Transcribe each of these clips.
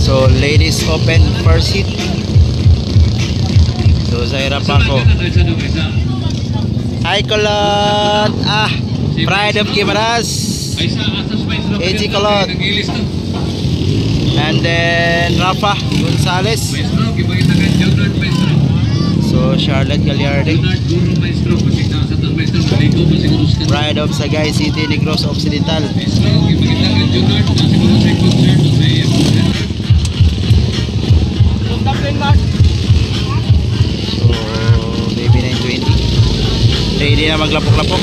So ladies open first seat. So sa hirap ako. Hi Kulot. Pride of Guimaras. AG Kulot. And then Rafa Gonzalez. So Charlotte Gagliardi. Pride of Sagay City, Negros Occidental. So baby 920. Ready na maglapok-lapok.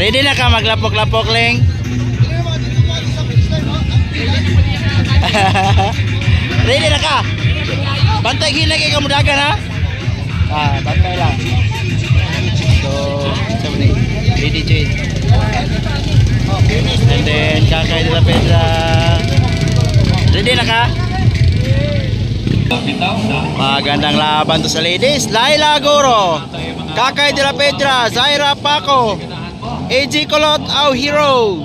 Ready na ka maglapok-lapok, Leng? Ready na ka? Bantay gila kay kamudagan ha? Bantay lang. So, sabi ready Jane. And then Kakay de la Pedra. Ready na ka? Magandang laban to sa ladies. Laila Goro, Kakay de la Pedra, Zaira Paco, AG Kulot, our hero,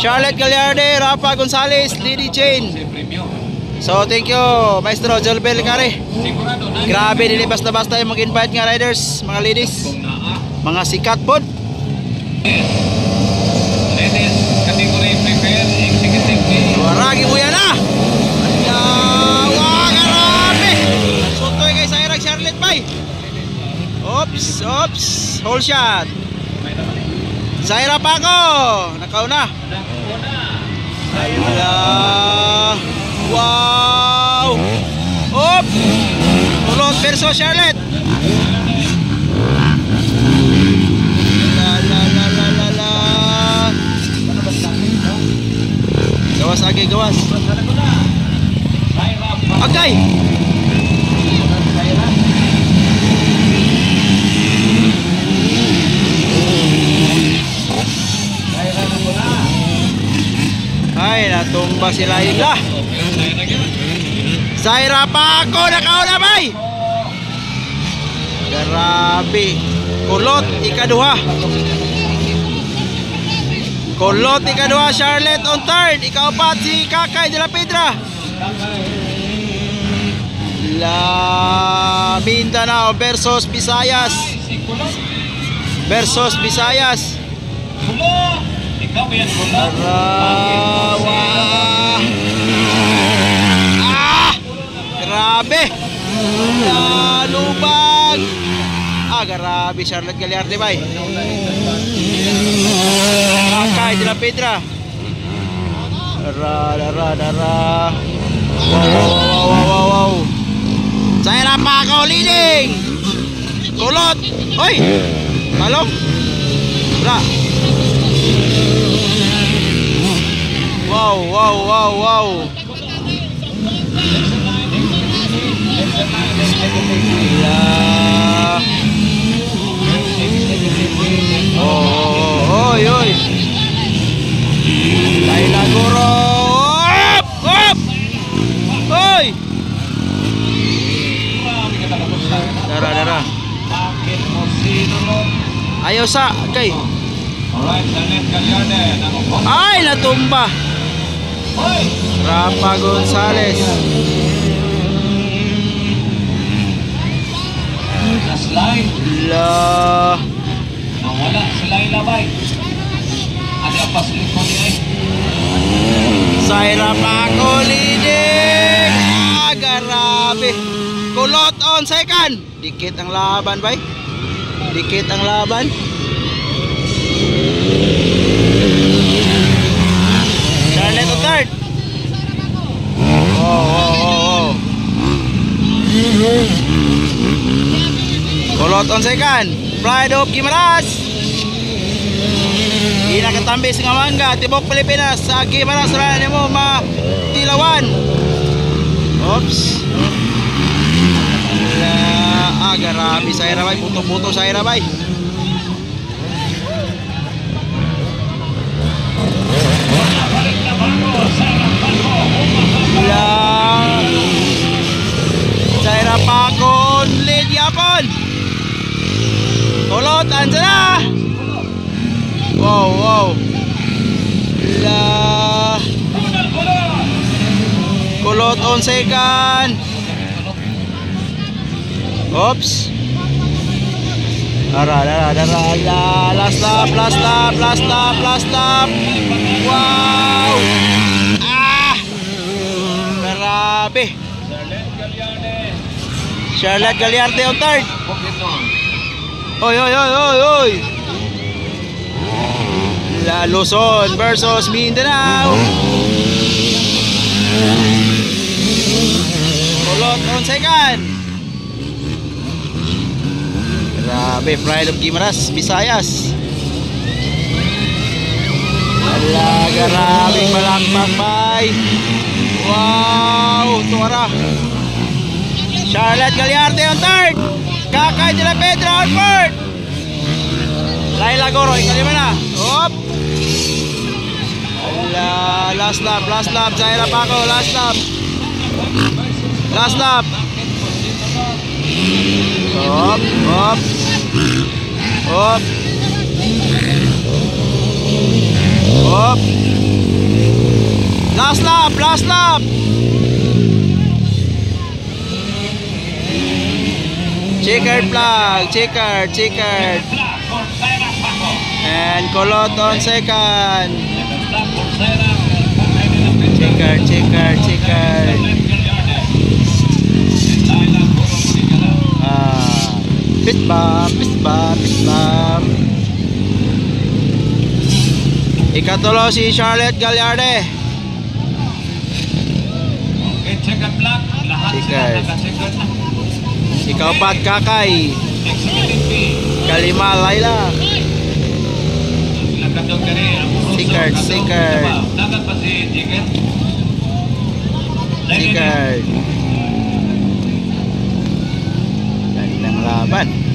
Charlotte Gagliardi, Rafa Gonzalez, Lady Jane. So thank you Maestro Jolbel Kare. Grabe dili basta-basta yung mag-invite nga riders, mga ladies, mga sikat pod. Ladies category prepare executive. Waragi mo yan ah. Grabe. Suntoy kay Zaira Charlotte bay. Oops, whole shot. Zaira Paco, nakauna. Ayun. Wow! Op! Kulot versus Charlotte. La. Gawas lagi, gawas. Agay! Ay, natumba si Laila. Zaira Paco, nakauna bay. Grabe. Kulot ikaduha. Kulot ikaduha, Charlotte on third. Ikaapat si Kakay de la Pedra. Mindanao versus Visayas. Grabe. Lubag. Grabe Charlotte Gagliardi bay. Kakay de la Pedra. Wow. Zaira Paco leading. Kulot. Hoy. Malong. Bra. Wow. Oy. Laila Goro. Op. Oy. Dara. Ayaw sa, okay. Ay, natumba. Rafa Gonzalez. Slide. Nawala si Laila bay. Ada pas liko ni. Zaira Paco leading. Grabe. Kulot on second. Dikit ang laban bay. Charlotte on third. Oh. Kulot on second. Pride of Guimaras. Inakatambi sa Mangga, Tibok Pilipinas. Sa Guimaras rin mo Tilawan. Oops. Grabe Zaira bay. Puto Zaira bay. Zaira Paco lead yapon. Kulot andyan na. Wow. Kulot on second. Oops. Dara. Last lap. Wow. Grabe. Charlotte Gagliarde on third. Oy. Luzon versus Mindanao. Kulot on second. Grabe, Pride of Guimaras, Visayas. Grabe, malakpak bay. Wow, tuwara. Charlotte Gagliarde on third. Kakay de la Pedra on fourth. Laila Goro, ikalima na. Hop. Last lap. Zaira Paco, last lap. Hop. Last lap. Checkered flag, checkered. And Kulot on second. Checkered. Fist bump. Ikatulo si Charlotte Gagliarde. Checkered. Ikapat Kakay. Kalima Laila. Checkered. Ganda ng laban.